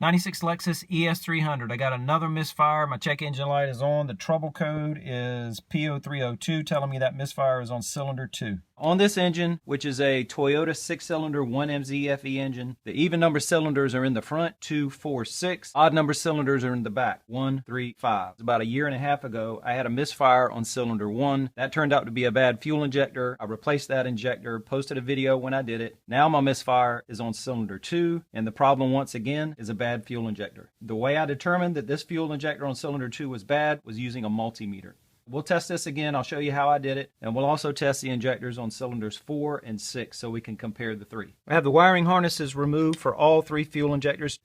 96 Lexus ES300. I got another misfire. My check engine light is on. The trouble code is P0302, telling me that misfire is on cylinder 2. On this engine, which is a Toyota 6-cylinder 1MZ FE engine, the even number cylinders are in the front, 2, 4, 6. Odd number cylinders are in the back, 1, 3, 5. About a year and a half ago, I had a misfire on cylinder 1. That turned out to be a bad fuel injector. I replaced that injector, posted a video when I did it. Now my misfire is on cylinder 2, and the problem once again is a bad fuel injector. The way I determined that this fuel injector on cylinder 2 was bad was using a multimeter. We'll test this again. I'll show you how I did it. And we'll also test the injectors on cylinders 4 and 6 so we can compare the three. I have the wiring harnesses removed for all three fuel injectors.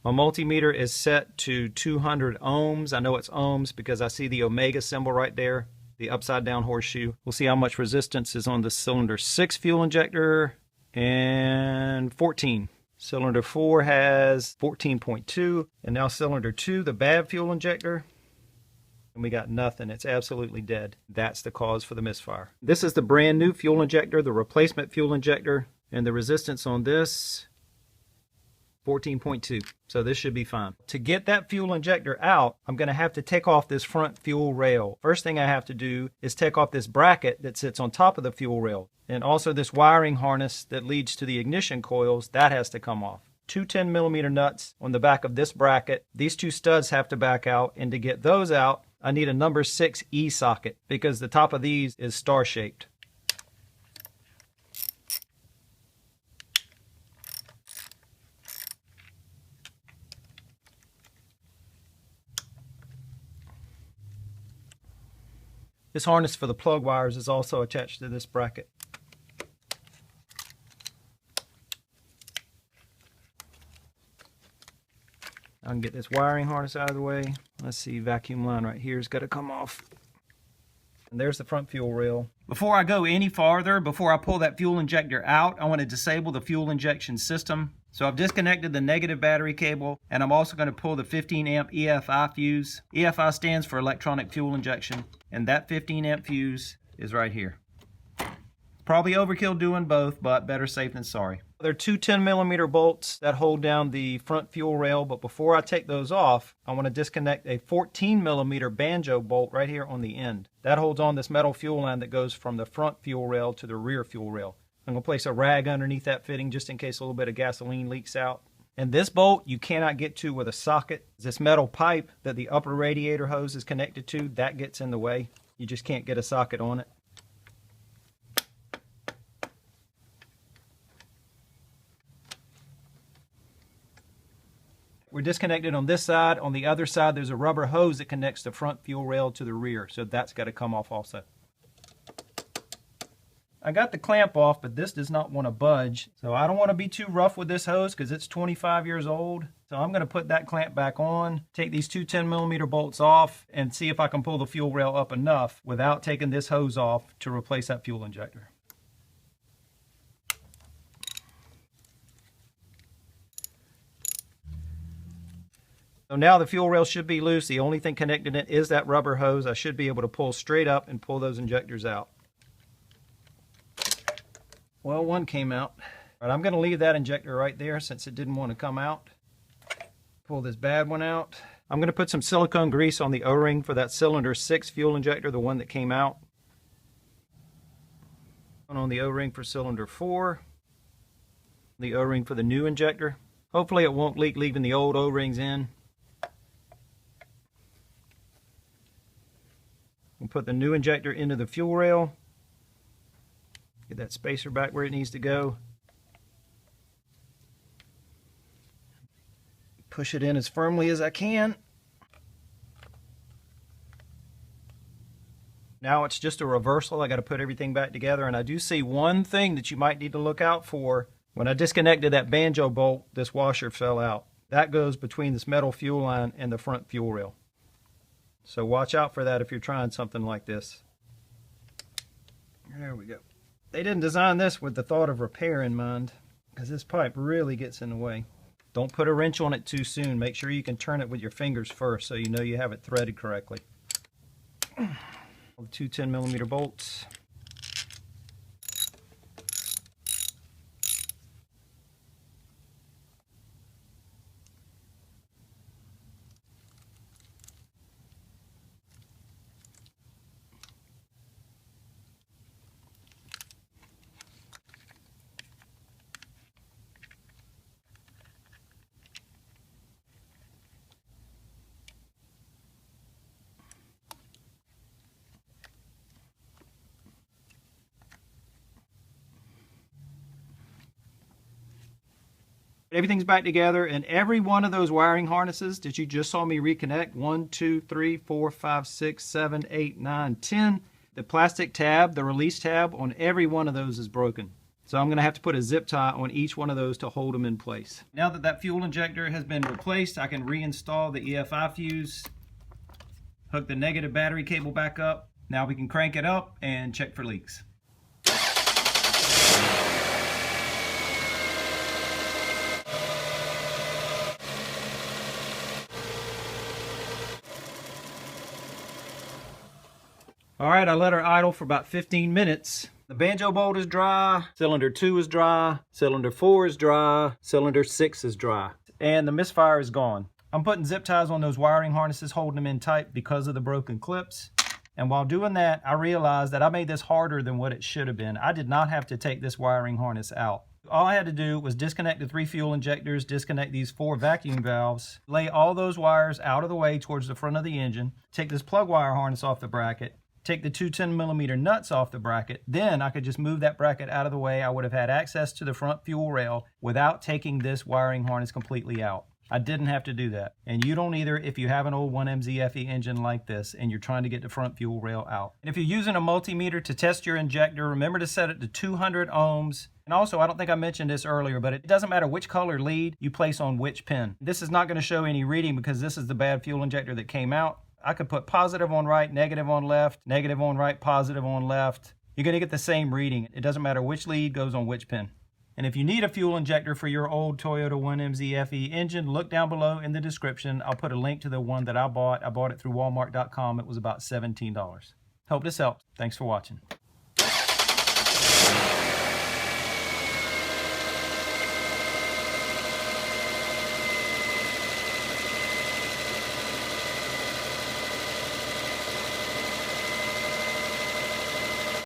My multimeter is set to 200 ohms. I know it's ohms because I see the omega symbol right there, the upside down horseshoe. We'll see how much resistance is on the cylinder 6 fuel injector, and 14. Cylinder 4 has 14.2, and now cylinder 2, the bad fuel injector, and we got nothing. It's absolutely dead. That's the cause for the misfire. This is the brand new fuel injector, the replacement fuel injector, and the resistance on this, 14.2. So this should be fine. To get that fuel injector out, I'm going to have to take off this front fuel rail. First thing I have to do is take off this bracket that sits on top of the fuel rail. And also this wiring harness that leads to the ignition coils, that has to come off. Two 10mm nuts on the back of this bracket. These two studs have to back out, and to get those out, I need a number 6 E-socket because the top of these is star-shaped. This harness for the plug wires is also attached to this bracket. I can get this wiring harness out of the way. Let's see, vacuum line right here has got to come off. And there's the front fuel rail. Before I go any farther, before I pull that fuel injector out, I want to disable the fuel injection system. So I've disconnected the negative battery cable, and I'm also going to pull the 15 amp EFI fuse. EFI stands for electronic fuel injection, and that 15 amp fuse is right here. Probably overkill doing both, but better safe than sorry. There are two 10mm bolts that hold down the front fuel rail, but before I take those off, I want to disconnect a 14mm banjo bolt right here on the end. That holds on this metal fuel line that goes from the front fuel rail to the rear fuel rail. I'm going to place a rag underneath that fitting just in case a little bit of gasoline leaks out. And this bolt you cannot get to with a socket. This metal pipe that the upper radiator hose is connected to, that gets in the way. You just can't get a socket on it. We're disconnected on this side. On the other side, there's a rubber hose that connects the front fuel rail to the rear, so that's got to come off also. I got the clamp off, but this does not want to budge, so I don't want to be too rough with this hose because it's 25 years old. So I'm going to put that clamp back on, take these two 10mm bolts off, and see if I can pull the fuel rail up enough without taking this hose off to replace that fuel injector. So now the fuel rail should be loose. The only thing connecting it is that rubber hose. I should be able to pull straight up and pull those injectors out. Well, one came out. All right, I'm going to leave that injector right there since it didn't want to come out. Pull this bad one out. I'm going to put some silicone grease on the O-ring for that cylinder 6 fuel injector, the one that came out. On the O-ring for cylinder 4. The O-ring for the new injector. Hopefully it won't leak leaving the old O-rings in. We'll put the new injector into the fuel rail. Get that spacer back where it needs to go. Push it in as firmly as I can. Now it's just a reversal. I got to put everything back together, and I do see one thing that you might need to look out for. When I disconnected that banjo bolt, this washer fell out. That goes between this metal fuel line and the front fuel rail. So watch out for that if you're trying something like this. There we go. They didn't design this with the thought of repair in mind, because this pipe really gets in the way. Don't put a wrench on it too soon. Make sure you can turn it with your fingers first so you know you have it threaded correctly. Two 10mm bolts. Everything's back together, and every one of those wiring harnesses that you just saw me reconnect, 1, 2, 3, 4, 5, 6, 7, 8, 9, 10, the plastic tab, the release tab on every one of those is broken. So I'm going to have to put a zip tie on each one of those to hold them in place. Now that that fuel injector has been replaced, I can reinstall the EFI fuse, hook the negative battery cable back up. Now we can crank it up and check for leaks. All right, I let her idle for about 15 minutes. The banjo bolt is dry, cylinder 2 is dry, cylinder 4 is dry, cylinder 6 is dry, and the misfire is gone. I'm putting zip ties on those wiring harnesses, holding them in tight because of the broken clips. And while doing that, I realized that I made this harder than what it should have been. I did not have to take this wiring harness out. All I had to do was disconnect the 3 fuel injectors, disconnect these 4 vacuum valves, lay all those wires out of the way towards the front of the engine, take this plug wire harness off the bracket, take the 2 10mm nuts off the bracket. Then I could just move that bracket out of the way. I would have had access to the front fuel rail without taking this wiring harness completely out. I didn't have to do that. And you don't either if you have an old 1MZ FE engine like this and you're trying to get the front fuel rail out. And if you're using a multimeter to test your injector, remember to set it to 200 ohms. And also, I don't think I mentioned this earlier, but it doesn't matter which color lead you place on which pin. This is not going to show any reading because this is the bad fuel injector that came out. I could put positive on right, negative on left, negative on right, positive on left. You're going to get the same reading. It doesn't matter which lead goes on which pin. And if you need a fuel injector for your old Toyota 1MZ FE engine, look down below in the description. I'll put a link to the one that I bought. I bought it through Walmart.com. It was about $17. Hope this helps. Thanks for watching.